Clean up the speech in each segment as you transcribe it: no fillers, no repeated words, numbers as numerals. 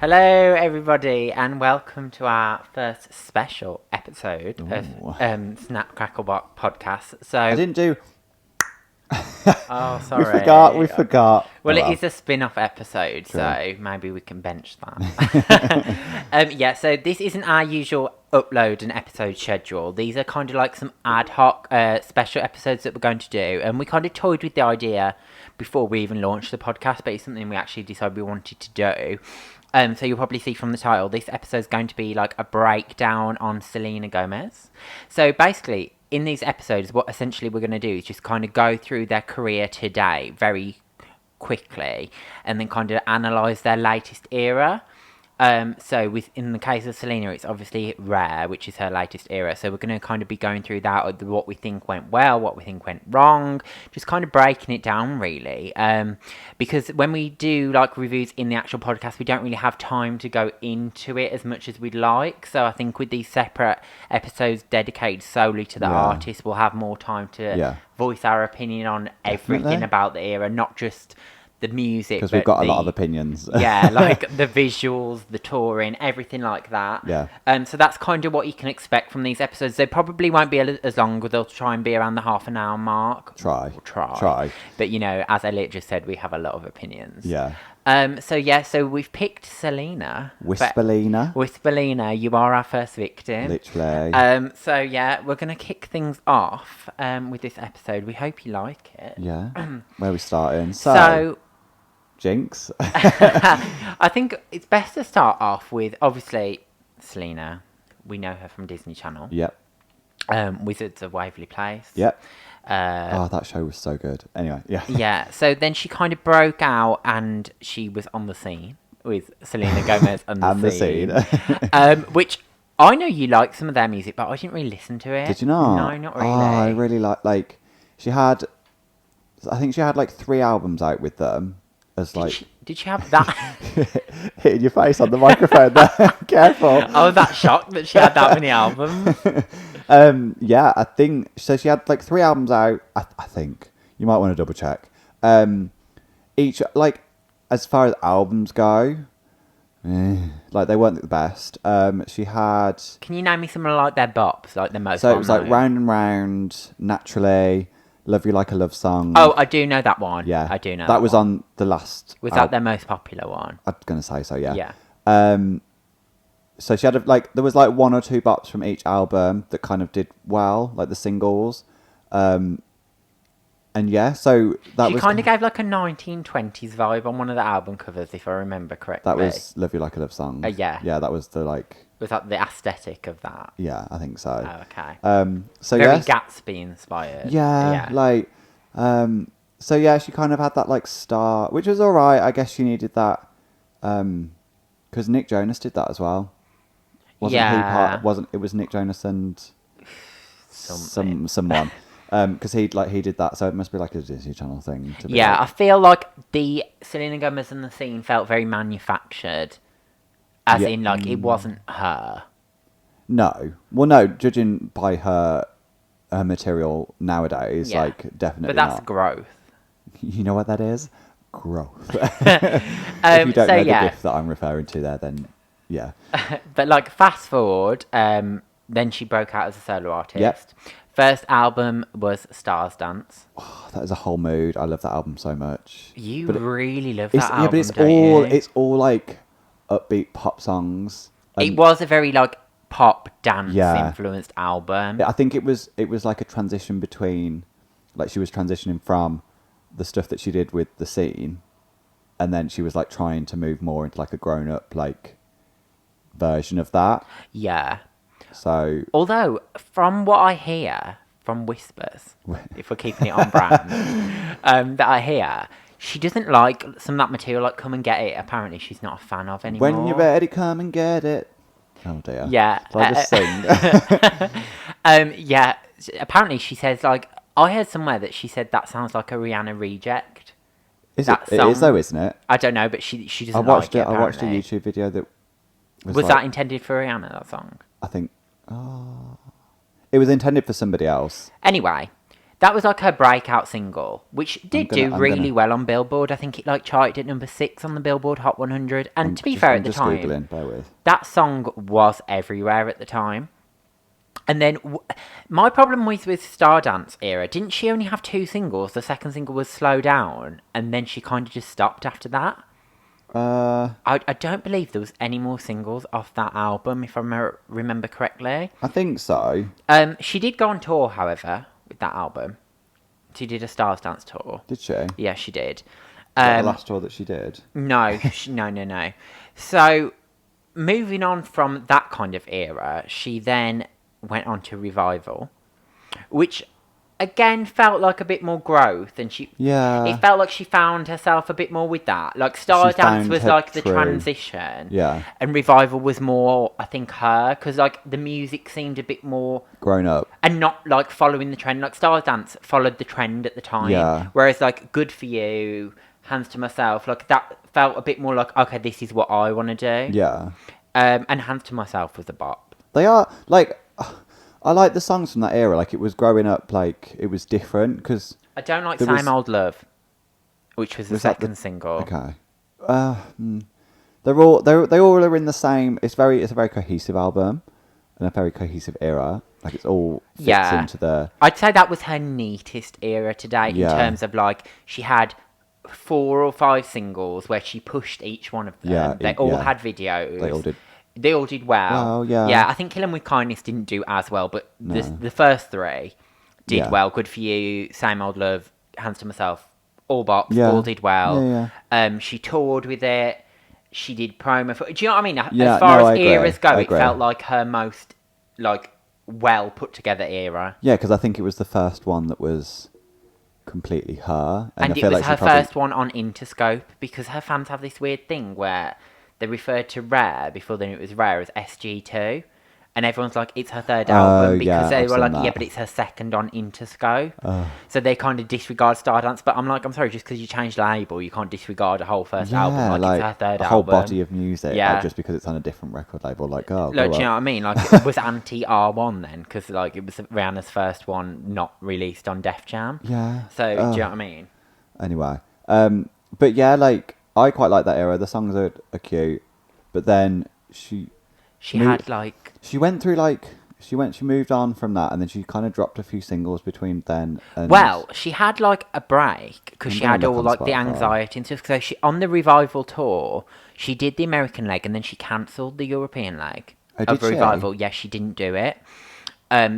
Hello, everybody, and welcome to our first special episode of Snap Crackle Podcast. So I didn't do. Oh, sorry. We forgot. Well, it is a spin-off episode, True. so maybe we can bench that. So this isn't our usual upload and episode schedule. These are kind of like some ad hoc special episodes that we're going to do, and we kind of toyed with the idea before we even launched the podcast, but it's something we actually decided we wanted to do. So you'll probably see from the title, this episode is going to be like a breakdown on Selena Gomez. So basically, in these episodes, what essentially we're going to do is just kind of go through their career today very quickly and then kind of analyse their latest era. So in the case of Selena, it's obviously Rare, which is her latest era. So we're going to kind of be going through that, what we think went well, what we think went wrong, just kind of breaking it down, really. Because when we do like reviews in the actual podcast, we don't really have time to go into it as much as we'd like. So I think with these separate episodes dedicated solely to the artist, we'll have more time to voice our opinion on everything about the era, not just the music, because we've got a lot of opinions. Like the visuals, the touring, everything like that. So that's kind of what you can expect from these episodes. They probably won't be as long, they'll try and be around the half an hour mark. Try. But as Elliot just said, we have a lot of opinions. So we've picked Selena. Whisperlina, you are our first victim. Literally. We're going to kick things off with this episode. We hope you like it. Yeah. Where are we starting? So Jinx. I think it's best to start off with, obviously, Selena. We know her from Disney Channel. Yep. Wizards of Waverly Place. Yep. That show was so good. Anyway, Yeah, so then she kind of broke out and she was on the scene with Selena Gomez and the scene. Which I know you like some of their music, but I didn't really listen to it. Did you not? No, not really. Oh, I really like she had, I think she had like 3 albums out with them. Did she have that? Hitting your face on the microphone there. Careful. I was that shocked that she had that many albums. I think so. She had like 3 albums out. I think you might want to double check. Each, like, as far as albums go, like they weren't the best. She had. Can you name me some of like their bops, like the most? So it was like Round and Round, Naturally, Love You Like a Love Song. Oh, I do know that one. Yeah, I do know that was one. On the last. Was that their most popular one? I'm gonna say so. Yeah. Yeah. So she had there was like 1 or 2 bops from each album that kind of did well, like the singles. So that she was kind of gave like a 1920s vibe on one of the album covers, if I remember correctly. That was Love You Like a Love Song. Yeah. Yeah, that was the like. Was that the aesthetic of that? Yeah, I think so. Oh, okay. So very Gatsby inspired. Yeah. Like, she kind of had that like star, which was all right. I guess she needed that, because Nick Jonas did that as well. It was Nick Jonas and someone. Because he did that, so it must be like a Disney Channel thing. I feel like the Selena Gomez and the scene felt very manufactured, as in like it wasn't her. No, well, no. Judging by her material nowadays, like definitely. But that's not. growth. You know what that is? Growth. If you don't know the gift that I'm referring to there, then yeah. But like fast forward, then she broke out as a solo artist. Yep. First album was Stars Dance. Oh, that is a whole mood. I love that album so much. You really love that album, but it's all like upbeat pop songs. It was a very like pop dance influenced album. I think it was like a transition between, like she was transitioning from the stuff that she did with the scene, and then she was like trying to move more into like a grown up like version of that. Yeah. So, although from what I hear from whispers, if we're keeping it on brand, that I hear, she doesn't like some of that material, like Come and Get It. Apparently, she's not a fan of anymore. When you're ready, come and get it. Oh dear. Yeah. So I just sing. Apparently, she says like I heard somewhere that she said that sounds like a Rihanna reject. It is though, isn't it? I don't know, but she doesn't I watched like it. I watched a YouTube video that was that intended for Rihanna, that song? I think. It was intended for somebody else. Anyway, That was like her breakout single, which did do I'm really gonna- well on Billboard. I think it like charted at number 6 on the Billboard Hot 100. And to be fair, I'm at the just time, Googling, bear with. that song was everywhere at the time. And then my problem with Stardance era, didn't she only have 2 singles? The second single was Slow Down, and then she kind of just stopped after that. I don't believe there was any more singles off that album, if I remember correctly. I think so. She did go on tour, however, with that album. She did a Stars Dance tour. Did she? Is Yeah, she did. that the last tour that she did? No, no. So, moving on from that kind of era, she then went on to Revival, which again felt like a bit more growth, and it felt like she found herself a bit more with that. Like Stardance found was her like the true. transition, Yeah. and Revival was more, I think, her, because like the music seemed a bit more Grown up. and not like following the trend. Like Stardance followed the trend at the time, Yeah. whereas like Good For You, Hands to Myself, like that felt a bit more like, okay, this is what I want to do. Yeah. And Hands to Myself was a bop. They are, like, I like the songs from that era. Like, it was growing up, like, it was different, because... I don't like there Same was- Old Love, which was the Was that second single. Okay. They all are in the same... It's a very cohesive album, and a very cohesive era. Like, it's all fits Yeah. into the... I'd say that was her neatest era to date Yeah. in terms of like she had 4 or 5 singles where she pushed each one of them. Yeah, They all yeah. had videos. They all did. They all did well. Well, yeah. Yeah, I think Kill 'Em With Kindness didn't do as well, but No. the first 3 did Yeah. well. Good For You, Same Old Love, Hands to Myself, all bops, Yeah. all did well. Yeah, She toured with it. She did promo for... Do you know what I mean? Yeah, As far no, I as agree. eras go, I it agree. felt like her most like well put together era. Yeah, because I think it was the first one that was completely her. And I it feel was like her she probably- first one on Interscope, because her fans have this weird thing where they referred to Rare before they knew it was Rare as SG2, and everyone's like, it's her third album, because yeah, they I've were seen like, that. yeah, but it's her second on Interscope. So they kind of disregard Stardance, but I'm like, I'm sorry, just because you changed label, you can't disregard a whole first album, like it's her third a whole album. body of music, Yeah. like, just because it's on a different record label. Like, oh, Like, grow do you know up. what I mean? Like, it was anti-R1 then, because like it was Rihanna's first one not released on Def Jam. Yeah. So, do you know what I mean? Anyway, but yeah, like, I quite like that era. The songs are cute, but then she Had like... went through like she moved on from that, and then she kind of dropped a few singles between then and... Well, she had like a break because I'm she gonna had look all on like the Spotify. anxiety and stuff. So she, on the Revival tour, she did the American leg and then she cancelled the European leg Oh, of did she? Revival. Yeah, she didn't do it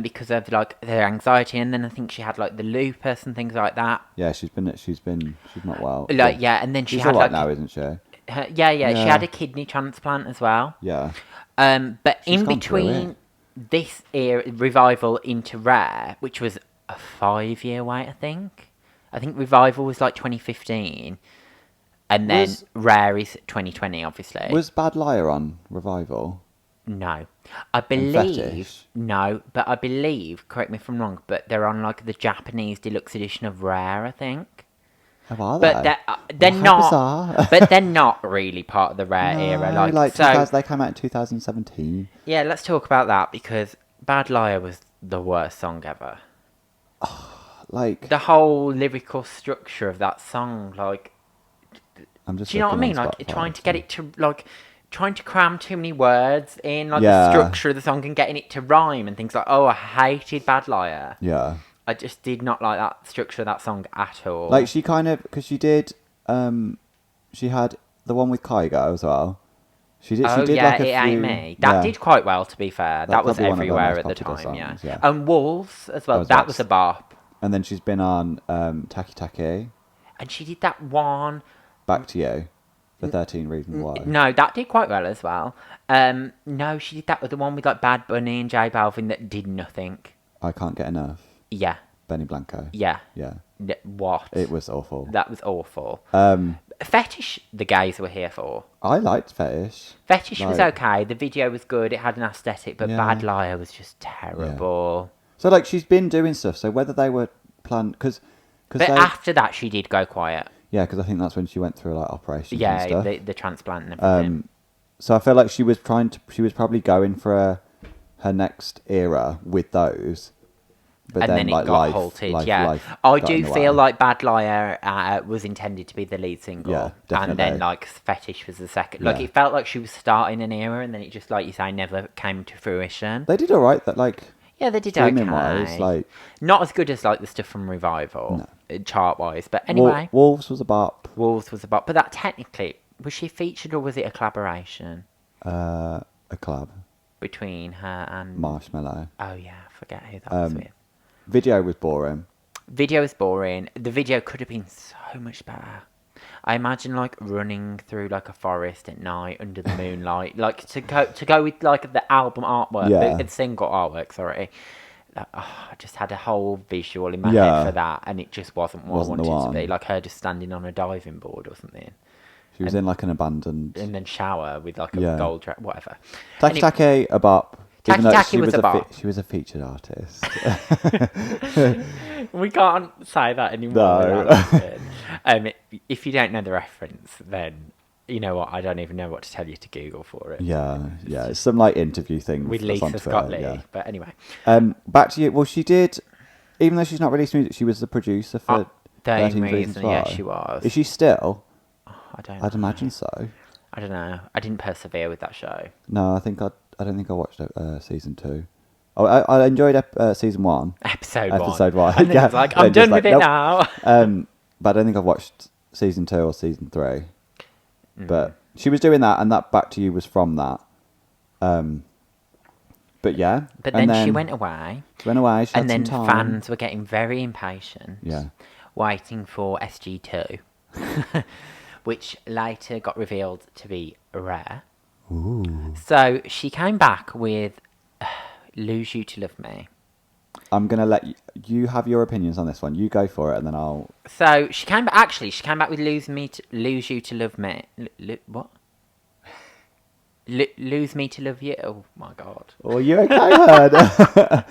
because of like her anxiety, and then I think she had like the lupus and things like that. Yeah, she's not well. Like yeah, and then she she's had alright like now, isn't she? yeah, she Yeah. had a kidney transplant as well. Yeah. But She's in gone through between this era, Revival into Rare, which was a 5-year wait, I think. I think Revival was like 2015, and then Was- Rare is 2020, obviously. Was Bad Liar on Revival? No. I Fetish? believe... No, but I believe, correct me if I'm wrong, but they're on like the Japanese deluxe edition of Rare, I think. How are But they? they're How not... bizarre. But they're not really part of the Rare era. No, Like, so, 2000, they came out in 2017. yeah, let's talk about that, because Bad Liar was the worst song ever. Like, The whole lyrical structure of that song, like, I'm just do you know what I looking mean? on Like, Spotify, trying to get so- it to, like, trying to cram too many words in, like, Yeah. the structure of the song and getting it to rhyme and things like, oh, I hated Bad Liar. Yeah. I just did not like that structure of that song at all. Like, she kind of, because she did, she had the one with Kygo as well. She did oh, like yeah, a It few, Ain't Me. That yeah. did quite well, to be fair. That was probably one of her everywhere most at the popular time, songs, yeah. yeah. And Wolves as well. was That about was to a bop. And then she's been on Taki Taki, And she did that one... Back to You, the 13 Reasons Why. No, that did quite well as well. No, she did that with the one with like Bad Bunny and J Balvin that did nothing. I Can't Get Enough, Yeah, Benny Blanco. yeah. Yeah. What? It was awful. That was awful. Um, Fetish, the gays were here for. I liked Fetish. Fetish was Like- okay. The video was good. It had an aesthetic, but Yeah. Bad Liar was just terrible. So, like, she's been doing stuff. So whether they were planned, because But after that, she did go quiet. yeah, because I think that's when she went through like operations and Yeah, stuff. the transplant and everything. So I feel like she was probably going for her next era with those. But and then it like got halted. life I got do in the feel way. like Bad Liar was intended to be the lead single, Yeah, and then definitely. like Fetish was the second. Like Yeah. it felt like she was starting an era, and then it just, like you say, never came to fruition. They did alright. That like Yeah, they did streaming wise, okay. like Not as good as like the stuff from Revival, no. chart wise. But anyway, Wolves was a bop. Wolves was about. But that technically, was she featured or was it a collaboration A collab. between her and? Marshmallow. Oh yeah, I forget who that was with. Video was boring. Video is boring. The video could have been so much better. I imagine like running through like a forest at night under the moonlight, like to go with like the album artwork, Yeah. the single artwork. Sorry, I just had a whole visual in my Yeah. head for that, and it just wasn't what Wasn't I the wanted it to be. one. Like her just standing on a diving board or something, She was in like an abandoned. and then shower with like a Yeah. gold dress, whatever. Taki Taki a bop. Taki Even though Taki she was a bop. she was a featured artist. We can't say that anymore. No. without laughing. If you don't know the reference, then you know what? I don't even know what to tell you to Google for it. yeah, it's some like interview thing With that's on Lisa Twitter, Scott Lee. yeah. But anyway, Back to you. Well, she did. Even though she's not released music, she was the producer for 13 Reasons Reasons, Why. yeah, she was. Is she still? I don't. I'd know. imagine so. I don't know. I didn't persevere with that show. No, I don't think I watched season 2. Oh, I enjoyed season 1. Episode one. And then Yeah. it's like, And I'm just done with it nope. now. But I don't think I've watched season 2 or season 3. Mm. But she was doing that, and that Back to You was from that. But yeah. But and then she went away. She went away. She And had then some time. fans were getting very impatient. Yeah. Waiting for SG2. Which later got revealed to be Rare. Ooh. So she came back with Lose You to Love Me. I'm gonna let you have your opinions on this one. You go for it, and then I'll. So she came back. Actually, she came back with Lose You to Love Me. What? Lose Me to Love You. Oh my god. Oh, you okay, hon?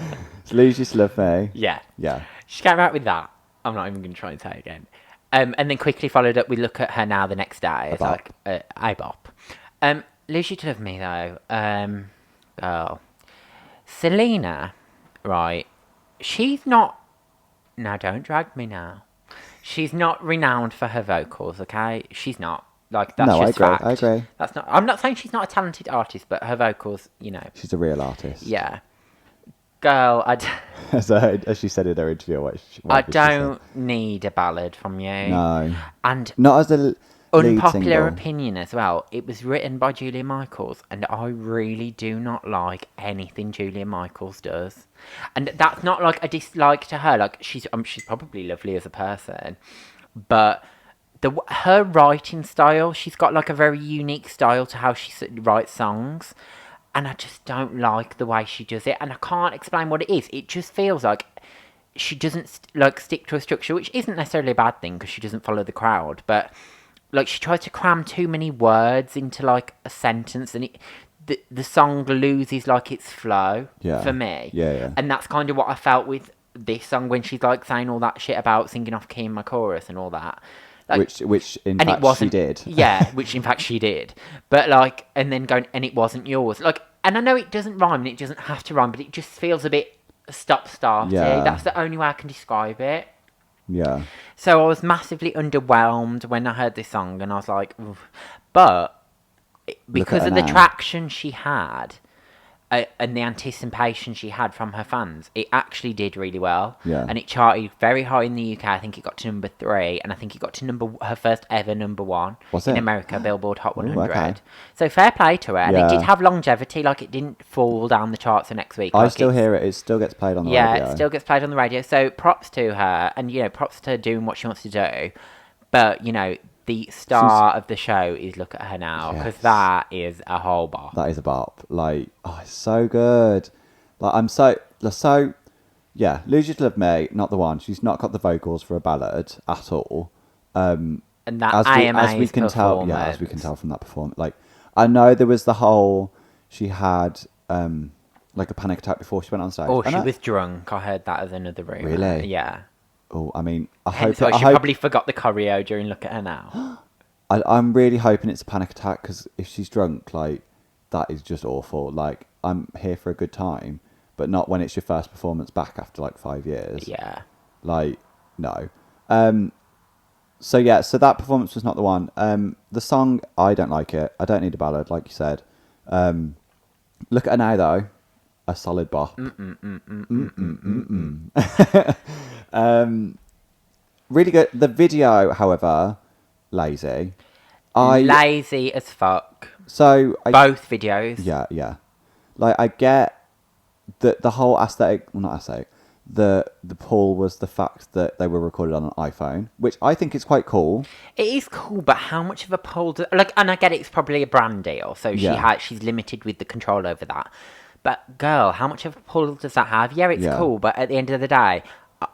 Lose You to Love Me. Yeah. Yeah. She came out with that. I'm not even going to try and say it again. And then quickly followed up with Look at Her Now the next day. It's bop. like a bop. Lose You to Love Me though. Girl. Selena, right? She's not. Now don't drag me now. She's not renowned for her vocals. Okay, she's not. Like that's No, I just agree. fact. I agree. That's not. I'm not saying she's not a talented artist, but her vocals, you know. She's a real artist. Yeah. Girl, As she said in her interview, I don't need a ballad from you. No. And Not as the lead unpopular single. opinion as well. It was written by Julia Michaels, and I really do not like anything Julia Michaels does. And that's not like a dislike to her. Like she's probably lovely as a person, but her writing style, she's got like a very unique style to how she writes songs. And I just don't like the way she does it. And I can't explain what it is. It just feels like she doesn't stick to a structure, which isn't necessarily a bad thing because she doesn't follow the crowd. But like she tries to cram too many words into like a sentence, and the song loses like its flow for me. Yeah. And that's kind of what I felt with this song when she's like saying all that shit about singing off key in my chorus and all that. Like, Which in and fact it wasn't, she did. Yeah, which in fact she did. But like, and then going, and it wasn't yours. Like, and I know it doesn't rhyme and it doesn't have to rhyme, but it just feels a bit stop-starty. Yeah. That's the only way I can describe it. Yeah. So I was massively underwhelmed when I heard this song, and I was like, oof. But because of the traction she had, and the anticipation she had from her fans, it actually did really well. Yeah. And it charted very high in the UK. I think it got to number 3, and I think it got to her first ever number 1 Was in it? America, Billboard Hot 100. okay. So fair play to her. And it Yeah. did have longevity, like it didn't fall down the charts the next week. I Like still hear it. It still gets played on the radio. Yeah, it still gets played on the radio. So props to her, and you know, props to her doing what she wants to do. But you know, the star of the show is Look at Her Now, because Yes. that is a whole bop. That is a bop. Like, oh, it's so good. Like, I'm so, yeah, Lose You to Love Me, not the one. She's not got the vocals for a ballad at all. And that As we AMA's can tell, yeah, performance. as we can tell from that performance. Like, I know there was the whole, she had, like a panic attack before she went on stage. Oh, And she was drunk. I heard that as another rumour. Really? Yeah. Oh, I mean, Hence why she probably forgot the choreo during Look at Her Now. I'm really hoping it's a panic attack, because if she's drunk, like, that is just awful. Like, I'm here for a good time, but not when it's your first performance back after like 5 years. Yeah. Like, no. So yeah, so that performance was not the one. The song, I don't like it. I don't need a ballad, like you said. Look at her now, though. A solid bop. Really good. The video, however, lazy. Lazy as fuck. Both videos. Yeah. Like, I get that the whole aesthetic, well, not aesthetic, the pull was the fact that they were recorded on an iPhone, which I think is quite cool. It is cool, but how much of a pull like, and I get it's probably a brand deal, so she's limited with the control over that. But girl, how much of a pull does that have? Yeah, it's cool, but at the end of the day,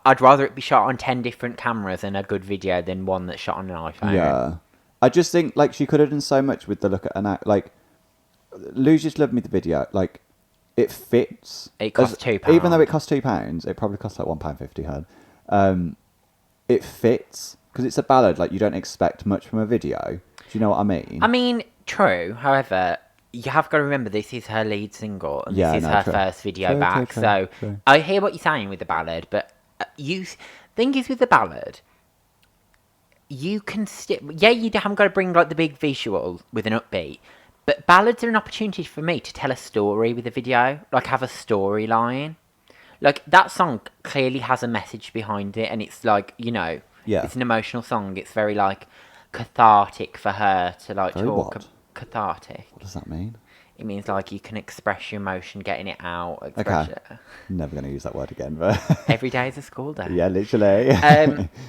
I'd rather it be shot on 10 different cameras and a good video than one that's shot on an iPhone. Yeah. I just think, like, she could have done so much with the look at her, like, Lose You to Love Me, the video, like, it fits. It costs £2. Even though it costs £2, it probably costs like £1.50. It fits because it's a ballad. Like, you don't expect much from a video. Do you know what I mean? I mean, true. However, you have got to remember this is her lead single and this is her first video back. True. I hear what you're saying with the ballad, but thing is with the ballad, you can you haven't got to bring like the big visual with an upbeat. But ballads are an opportunity for me to tell a story with a video, like have a storyline. Like, that song clearly has a message behind it, and it's like, it's an emotional song. It's very, like, cathartic for her to, like, talk. Cathartic. What does that mean? It means, like, you can express your emotion, getting it out. Okay. Never going to use that word again, but... Every day is a school day. Yeah, literally.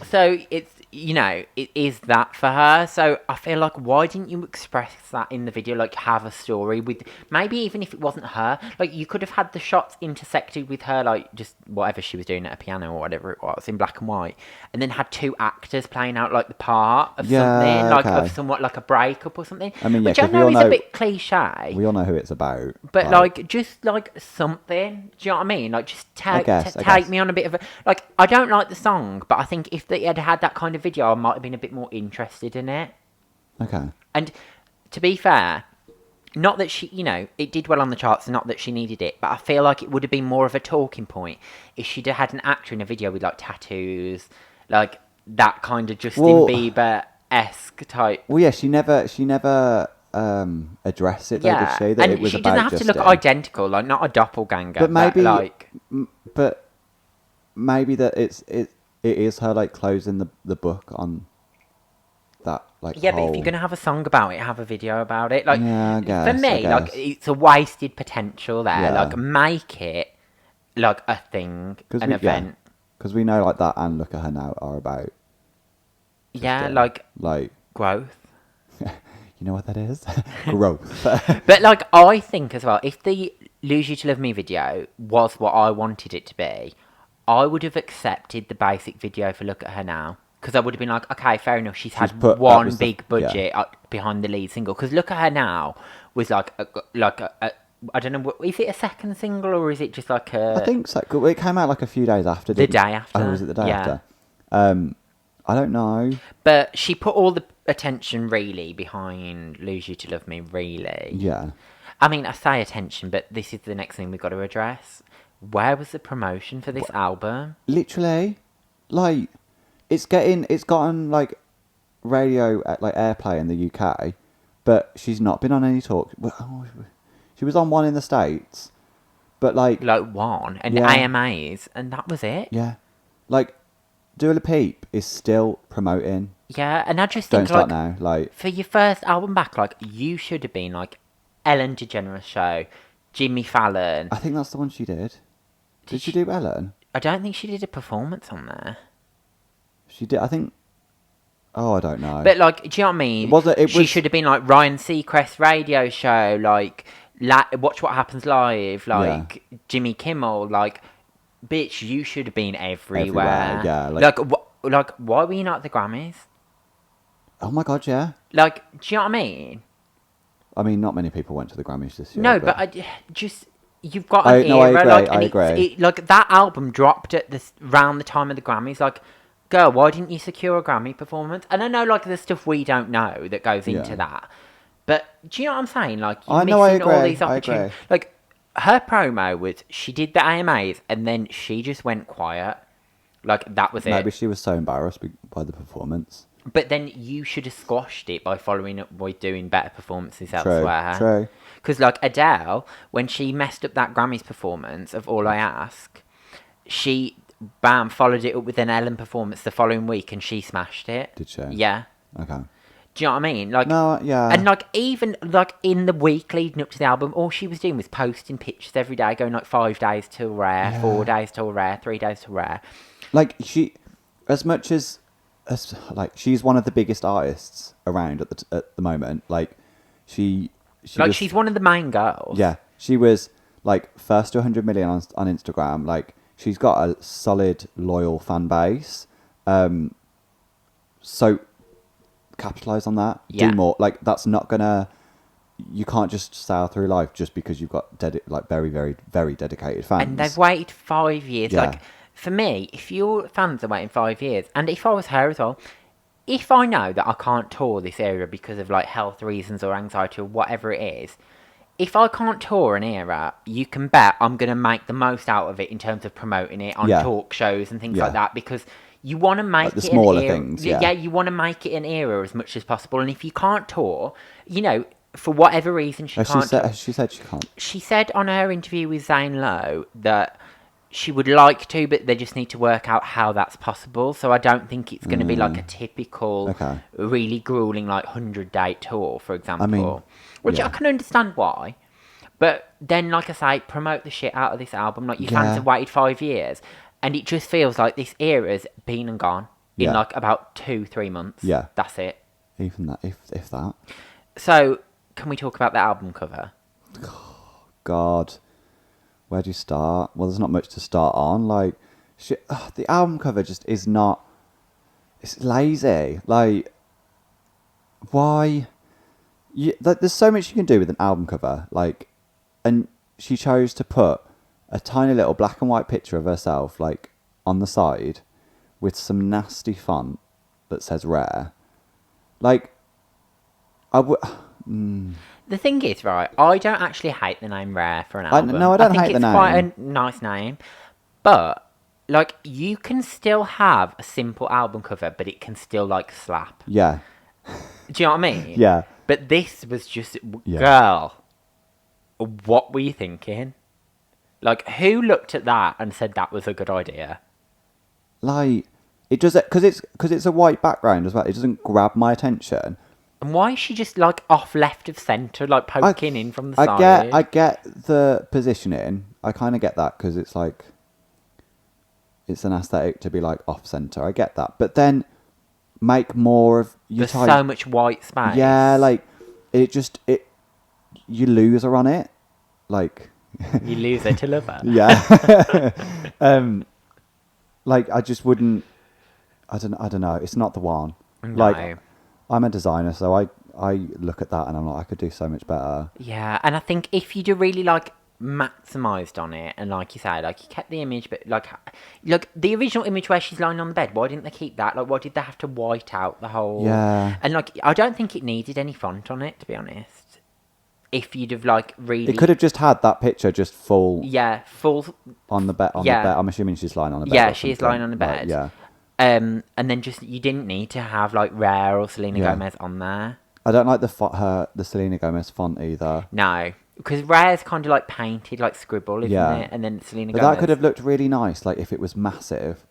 So, it's, it is that for her. So, I feel like, why didn't you express that in the video? Like, have a story with... Maybe even if it wasn't her. Like, you could have had the shots intersected with her, like, just whatever she was doing at a piano or whatever it was, in black and white. And then had two actors playing out, like, the part of something. Like, of somewhat like a breakup or something. I mean, which I know is a bit cliche. We all know who it's about. But, like, just, like, something. Do you know what I mean? Like, just take me on a bit of a... Like, I don't like the song, but I think if they had had that kind of video, I might have been a bit more interested in it. Okay. And to be fair, not that she, it did well on the charts, not that she needed it, but I feel like it would have been more of a talking point if she'd have had an actor in a video with, like, tattoos, like, that kind of Justin Bieber-esque type. Well, yeah, she never address it, though, did she? That and it was she doesn't have to look identical, like, not a doppelganger. But maybe, but maybe that it is her, like, closing the book on that, like, but if you're gonna have a song about it, have a video about it. Like, yeah, I guess, for me, like, it's a wasted potential there. Yeah. Like, make it like a thing, an event. Because we know, like, that and Look at Her Now are about. Like growth. You know what that is? Growth. But, like, I think as well, if the Lose You to Love Me video was what I wanted it to be, I would have accepted the basic video for Look at Her Now. Because I would have been like, okay, fair enough, she's had one big budget behind the lead single. Because Look at Her Now was like a I don't know, is it a second single or is it just like a... I think so. It came out like a few days after. The day after. Oh, was it the day after? I don't know. But she put all the attention really behind Lose You to Love Me, really. Yeah. I mean, I say attention, but this is the next thing we've got to address. Where was the promotion for this album? Literally. Like, it's gotten, like, radio, like, airplay in the UK, but she's not been on any talk. She was on one in the States, but, like... Like, one, and AMAs, and that was it? Yeah. Like, Dua Lipa is still promoting. Yeah, and I just think, don't start now. Like, for your first album back, like, you should have been, like, Ellen DeGeneres Show, Jimmy Fallon. I think that's the one she did. Did she do Ellen? I don't think she did a performance on there. She did, I think... Oh, I don't know. But, like, do you know what I mean? She should have been, like, Ryan Seacrest's radio show, like, Watch What Happens Live, like, Jimmy Kimmel, like... Bitch, you should have been everywhere. Yeah. Like, why were you not at the Grammys? Oh my God, yeah. Like, do you know what I mean? I mean, not many people went to the Grammys this year. No, but you've got an era. I agree. Like, that album dropped at around the time of the Grammys. Like, girl, why didn't you secure a Grammy performance? And I know, like, there's stuff we don't know that goes into that. But do you know what I'm saying? Like, you're missing all these opportunities. Like, her promo was she did the AMAs and then she just went quiet. Like, that was it. Maybe she was so embarrassed by the performance. But then you should have squashed it by following up by doing better performances elsewhere. True. Because, like, Adele, when she messed up that Grammys performance of All I Ask, she, bam, followed it up with an Ellen performance the following week and she smashed it. Did she? Yeah. Okay. Do you know what I mean? Like, No, yeah. And, like, even, like, in the week leading up to the album, all she was doing was posting pictures every day, going, like, 5 days till Rare, 4 days till Rare, 3 days till Rare. Like, she, as much as like, she's one of the biggest artists around at the moment. Like, she Like, was, she's one of the main girls. yeah, she was, like, first to 100 million on Instagram. Like, she's got a solid, loyal fan base. So, capitalize on that. Yeah. Do more. Like, that's not gonna... You can't just sail through life just because you've got, like, very, very, very dedicated fans. And they've waited 5 years. Yeah. Like, for me, if your fans are waiting 5 years, and if I was her as well, if I know that I can't tour this era because of, like, health reasons or anxiety or whatever it is, if I can't tour an era, you can bet I'm going to make the most out of it in terms of promoting it on talk shows and things like that, because you want to make the it smaller an era. things, yeah, you want to make it an era as much as possible. And if you can't tour, you know, for whatever reason she can't tour. She said she can't. She said on her interview with Zane Lowe that she would like to, but they just need to work out how that's possible. So I don't think it's going to be like a typical, really grueling, like 100-day tour, for example. Which I can understand why. But then, like I say, promote the shit out of this album. Like, your fans have waited 5 years. And it just feels like this era's been and gone in like about 2-3 months. Yeah. That's it. Even that, if that. So, can we talk about the album cover? God. Where do you start? Well, there's not much to start on. Like, the album cover just is not... It's lazy. Like, why... there's so much you can do with an album cover. Like, and she chose to put a tiny little black and white picture of herself, like, on the side with some nasty font that says Rare. Like, I would... The thing is, right, I don't actually hate the name Rare for an album. No, I don't think hate the it's name. quite a nice name. But, like, you can still have a simple album cover, but it can still, like, slap. Yeah. Do you know what I mean? Yeah. But this was just... Girl, what were you thinking? Like, who looked at that and said that was a good idea? Like, it does it... Because it's a white background as well. It doesn't grab my attention. And why is she just, like, off left of centre, like, poking in from the side? I get the positioning. I kind of get that because it's, like... It's an aesthetic to be, like, off-centre. I get that. But then make more of... There's so much white space. Yeah, like, it just... You lose her on it. Like... You lose her to love her. Yeah. Like, I just wouldn't... I don't know. It's not the one. No. Like, I'm a designer, so I look at that and I'm like, I could do so much better. Yeah, and I think if you'd have really, like, maximised on it, and like you say, like, you kept the image, but, like, the original image where she's lying on the bed, why didn't they keep that? Like, why did they have to white out the whole... Yeah. And, like, I don't think it needed any font on it, to be honest. If you'd have, like, really... It could have just had that picture just full... Yeah, full... On the bed. The bed. I'm assuming she's lying on a bed. Yeah, she is lying on a bed. Right, yeah. And then just, you didn't need to have, like, Rare or Selena Gomez on there. I don't like the Selena Gomez font either. No, because Rare's kind of, like, painted, like, scribble, isn't it? And then Selena But Gomez... that could have looked really nice, like, if it was massive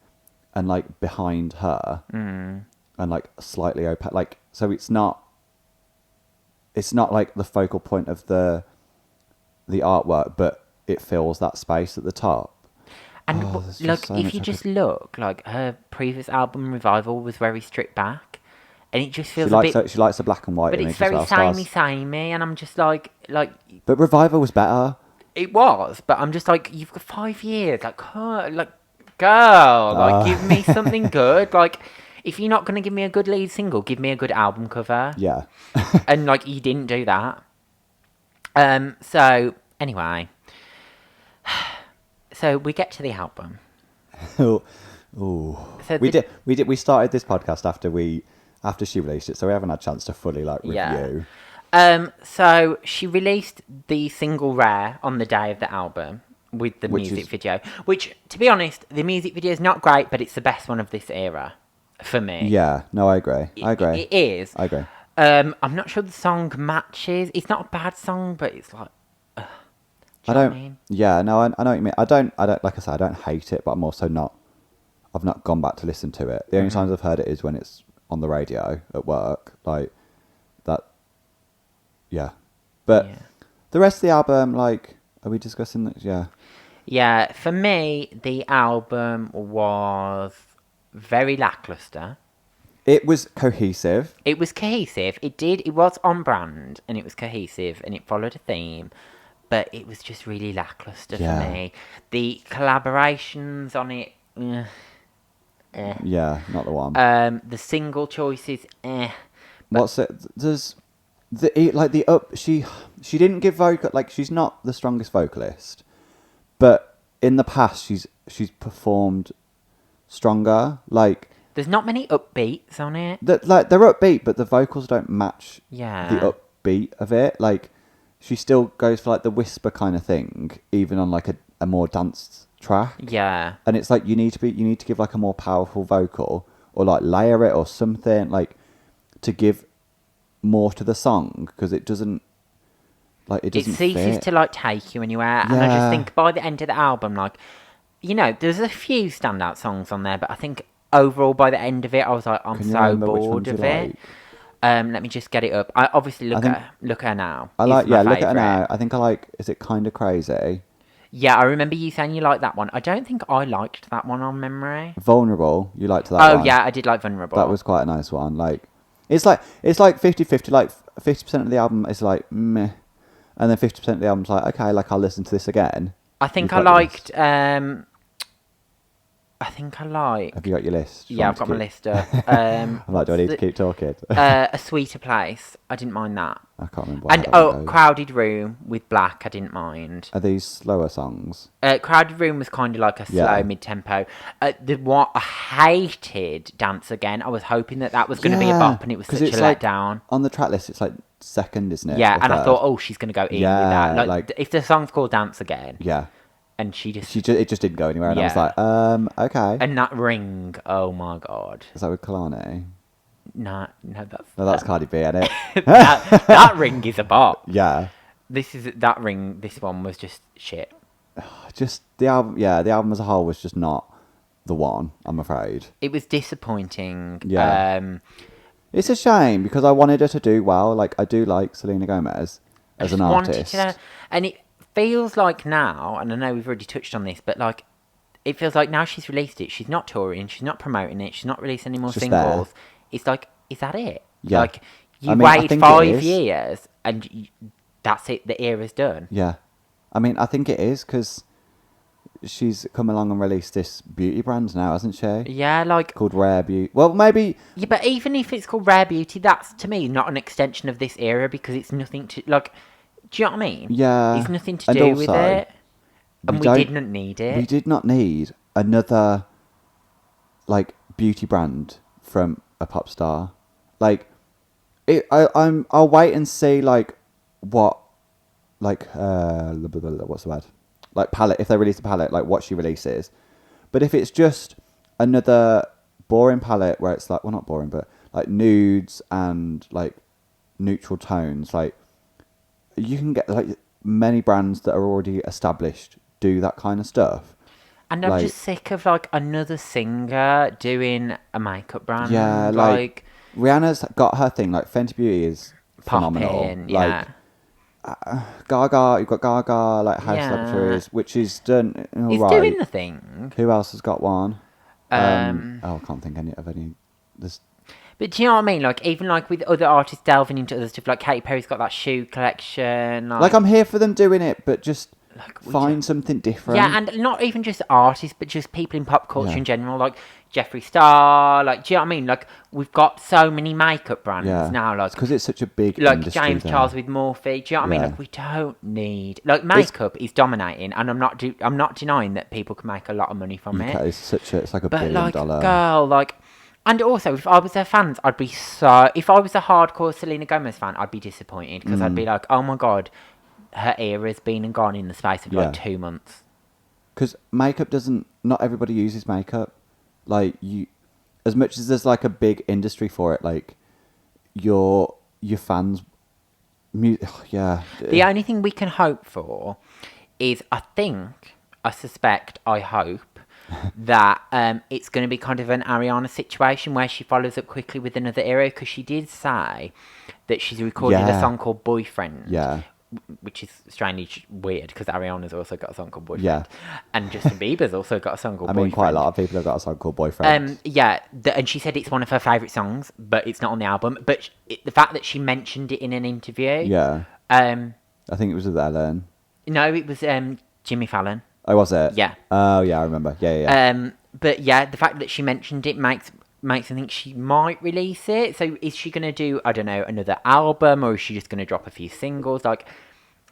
and, like, behind her and, like, slightly opaque. Like, so it's not like the focal point of the artwork, but it fills that space at the top. And look, so if you just look, like, her previous album Revival was very stripped back, and it just feels she likes the black and white but image it's very as well, samey, and I'm just like. But Revival was better. It was, but I'm just like, you've got 5 years, like, girl, like, give me something good, like. If you're not going to give me a good lead single, give me a good album cover. Yeah. And, like, you didn't do that. So, anyway. So, we get to the album. Ooh. So We started this podcast after she released it, so we haven't had a chance to fully, like, review. Yeah. So she released the single Rare on the day of the album with the music video, which, to be honest, the music video is not great, but it's the best one of this era for me. Yeah, no, I agree. It is. I agree. I'm not sure the song matches. It's not a bad song, but it's like. Do you know what I mean? Yeah, no, I know what you mean. I don't. Like I said, I don't hate it, but I'm also not. I've not gone back to listen to it. The only times I've heard it is when it's on the radio at work, like that. Yeah, but the rest of the album, like, are we discussing that? Yeah. Yeah, for me, the album was very lackluster. It was cohesive. It was cohesive. It was on brand, and it was cohesive, and it followed a theme, but it was just really lackluster for me. The collaborations on it, Yeah, not the one. the single choices, What's it? There's she didn't give vocal, like, she's not the strongest vocalist, but in the past she's performed stronger. Like, there's not many upbeats on it. they're upbeat, but the vocals don't match Yeah. the upbeat of it. Like, she still goes for like the whisper kind of thing, even on like a more danced track. Yeah. And it's like you need to give like a more powerful vocal, or like layer it or something, like, to give more to the song, because it doesn't ceases fit. to like take you anywhere, and I just think by the end of the album, like, you know, there's a few standout songs on there, but I think overall by the end of it, I was like, I'm so bored of it. Let me just get it up. I obviously look at her now. I like look at her now. I think I like. Is it Kind of Crazy? Yeah, I remember you saying you liked that one. I don't think I liked that one on memory. Vulnerable. You liked that one? Oh yeah, I did like Vulnerable. That was quite a nice one. Like, it's like 50-50. Like 50% of the album is like meh, and then 50% of the album's like, okay, like, I'll listen to this again. I think I liked. Have you got your list? Yeah, I've got my list up. I'm like, do I need to keep talking? A Sweeter Place. I didn't mind that. I can't remember. And Crowded Room with Black. I didn't mind. Are these slower songs? Crowded Room was kind of like a slow mid-tempo. What I hated Dance Again. I was hoping that was going to be a bop, and it was such a letdown. On the track list, it's like second, isn't it? Yeah, and I thought, oh, she's going to go in with that. Like, if the song's called Dance Again. Yeah. And it just didn't go anywhere, and I was like, okay. And that Ring, oh my god. Is that with Kalani? No, that's Cardi B, isn't it? that Ring is a bop. Yeah. This one was just shit. Just the album, the album as a whole was just not the one, I'm afraid. It was disappointing. Yeah. It's a shame, because I wanted her to do well. Like, I do like Selena Gomez as an artist. And it feels like now, and I know we've already touched on this, but like, it feels like now she's released it, she's not touring, she's not promoting it, she's not releasing any more singles. There. It's like, is that it? Yeah. Like, waited 5 years, and that's it, the era's done. Yeah. I mean, I think it is, because she's come along and released this beauty brand now, hasn't she? Yeah, like... called Rare Beauty. Well, maybe... Yeah, but even if it's called Rare Beauty, that's, to me, not an extension of this era, because it's nothing to... Like, do you know what I mean? Yeah. It's nothing to do with it. And we didn't need it. We did not need another, like, beauty brand from a pop star. Like, I'll wait and see, like, what, like, what's the word? Like, palette, if they release a palette, like, what she releases. But if it's just another boring palette where it's like, well, not boring, but, like, nudes and, like, neutral tones, like, you can get, like, many brands that are already established do that kind of stuff. And I'm just sick of, like, another singer doing a makeup brand. Yeah, like Rihanna's got her thing. Like, Fenty Beauty is phenomenal. Yeah. Gaga, you've got Gaga, like, House Luxuries, which is done all It's right. doing the thing. Who else has got one? I can't think of any. There's... But do you know what I mean? Like, even like with other artists delving into other stuff, like Katy Perry's got that shoe collection. Like, I'm here for them doing it, but just find something different. Yeah, and not even just artists, but just people in pop culture in general, like Jeffree Star. Like, do you know what I mean? Like, we've got so many makeup brands now. Like, because it's such a big like industry James there. Charles with Morphe. Do you know what I mean? Like, we don't need makeup is dominating, and I'm not denying that people can make a lot of money from it. It's like a but $1 billion. Girl, like, And also, if I was her fans, I'd be so... If I was a hardcore Selena Gomez fan, I'd be disappointed. Because I'd be like, oh my God, her era's been and gone in the space of like 2 months. Because makeup doesn't... Not everybody uses makeup. Like, you... As much as there's like a big industry for it, like, your fans... Yeah. The only thing we can hope for is, I suspect, I hope, that it's going to be kind of an Ariana situation where she follows up quickly with another era, because she did say that she's recorded a song called Boyfriend. Yeah. Which is strangely weird, because Ariana's also got a song called Boyfriend. Yeah. And Justin Bieber's also got a song called Boyfriend. I mean, quite a lot of people have got a song called Boyfriend. And she said it's one of her favourite songs, but it's not on the album. But the fact that she mentioned it in an interview... Yeah. I think it was with Ellen. No, it was Jimmy Fallon. Oh, was it? Yeah. Oh, yeah, I remember. Yeah. But yeah, the fact that she mentioned it makes me think she might release it. So is she going to do, I don't know, another album, or is she just going to drop a few singles? Like,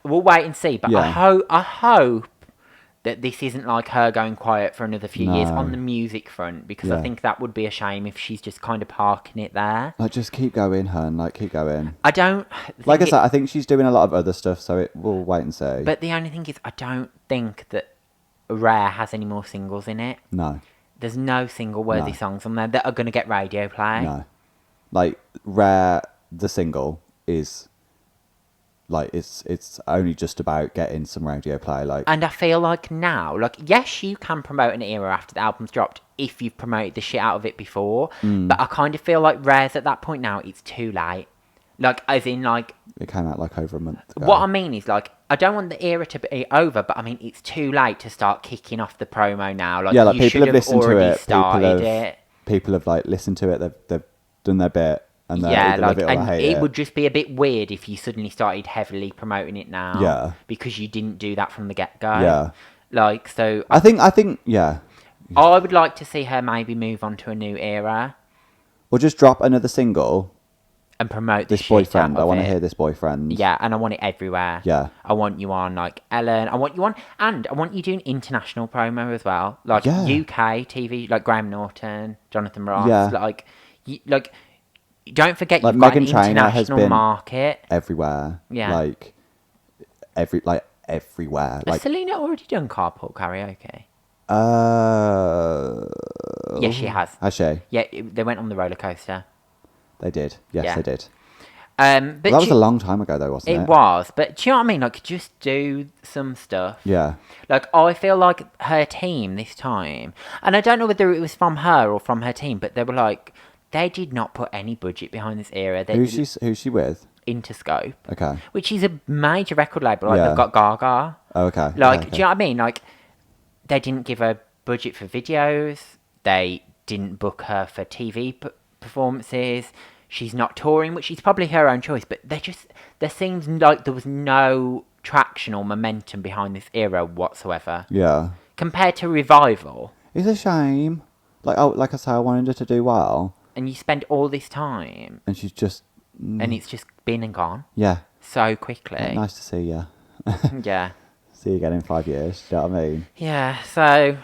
we'll wait and see. But I hope that this isn't like her going quiet for another few years on the music front, because I think that would be a shame if she's just kind of parking it there. Like, just keep going, hun. Like, keep going. I don't... Like I said, I think she's doing a lot of other stuff, so we'll wait and see. But the only thing is, I don't think that Rare has any more singles in it. No. There's no single-worthy songs on there that are going to get radio play. No. Like, Rare, the single, is... Like, it's only just about getting some radio play. Like, and I feel like now, like, yes, you can promote an era after the album's dropped if you've promoted the shit out of it before. But I kind of feel like Rare's at that point now, it's too late. Like, as in, like... It came out, like, over a month ago. What I mean is, like, I don't want the era to be over, but I mean, it's too late to start kicking off the promo now. Like, yeah, like, you people have listened to it. People have, like, listened to it. They've done their bit. And yeah, like, it and it would just be a bit weird if you suddenly started heavily promoting it now. Yeah. Because you didn't do that from the get-go. Yeah. Like, so... I think, yeah. I would like to see her maybe move on to a new era. Or just drop another single. And promote the This shit Boyfriend. out of I want to it. hear This Boyfriend. Yeah, and I want it everywhere. Yeah. I want you on, like, Ellen. I want you on... And I want you doing international promo as well. Like, Yeah. UK TV, like Graham Norton, Jonathan Ross. Yeah. Like... Don't forget, Like, you've got an Meghan Trainor has international been market. Everywhere. Yeah. Like, everywhere. Has Like, Selena already done carpool karaoke? Yes, she has. Has she? Yeah, they went on the roller coaster. They did. Yes, Yeah. they did. But Well, that was a long time ago, though, wasn't it? It was, but do you know what I mean? Like, just do some stuff. Yeah. Like, I feel like her team this time, and I don't know whether it was from her or from her team, but they were like, they did not put any budget behind this era. Who's she with? Interscope. Okay. Which is a major record label. Like, they've got Gaga. Oh, okay. Like, okay. do you know what I mean? Like, they didn't give her budget for videos. They didn't book her for TV performances. She's not touring, which is probably her own choice. But there seems like there was no traction or momentum behind this era whatsoever. Yeah. Compared to Revival. It's a shame. Like I say, I wanted her to do well. And you spend all this time. And she's just... And it's just been and gone. Yeah. So quickly. Yeah, nice to see you. Yeah. See you again in 5 years. Do you know what I mean? Yeah, so...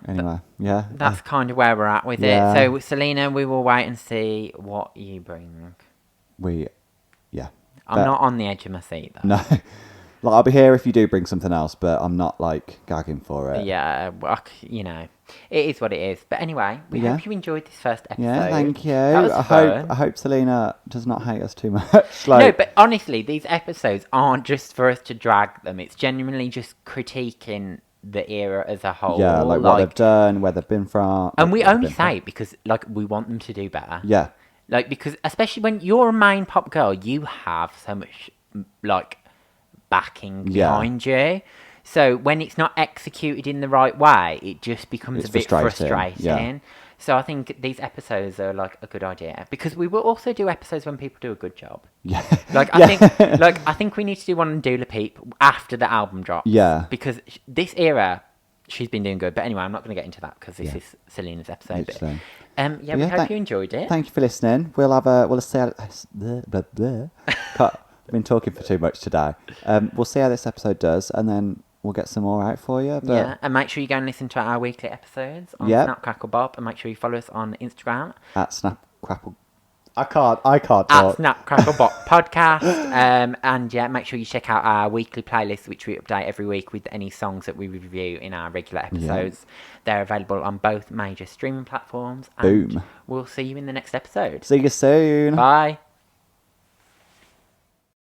Anyway, yeah. That's kind of where we're at with Yeah. it. So, Selena, we will wait and see what you bring. Yeah. I'm not on the edge of my seat, though. No. Like, I'll be here if you do bring something else, but I'm not, like, gagging for it. Yeah, you know, it is what it is. But anyway, we hope you enjoyed this first episode. Yeah, thank you. That was fun. I hope Selena does not hate us too much. Like, No, but honestly, these episodes aren't just for us to drag them. It's genuinely just critiquing the era as a whole. yeah, like what they've done, where they've been from. And we only say it because, like, we want them to do better. Yeah. Like, because especially when you're a main pop girl, you have so much, like, backing behind you. So when it's not executed in the right way, it just becomes a bit frustrating. Yeah. So I think these episodes are like a good idea, because we will also do episodes when people do a good job. Yeah. I think we need to do one on Dula Peep after the album drops. Yeah. Because this era, she's been doing good. But anyway, I'm not going to get into that because this is Selena's episode. Interesting. But, we hope you enjoyed it. Thank you for listening. We'll see how... I've been talking for too much today. We'll see how this episode does, and then we'll get some more out for you. But Yeah, and make sure you go and listen to our weekly episodes on Yep. Snap Crackle Bob, and make sure you follow us on Instagram at Snap Crackle. I can't at talk. Snap Crackle Bob Podcast. And yeah, make sure you check out our weekly playlist, which we update every week with any songs that we review in our regular episodes. They're available on both major streaming platforms. And Boom. we'll see you in the next episode. See you soon. Bye.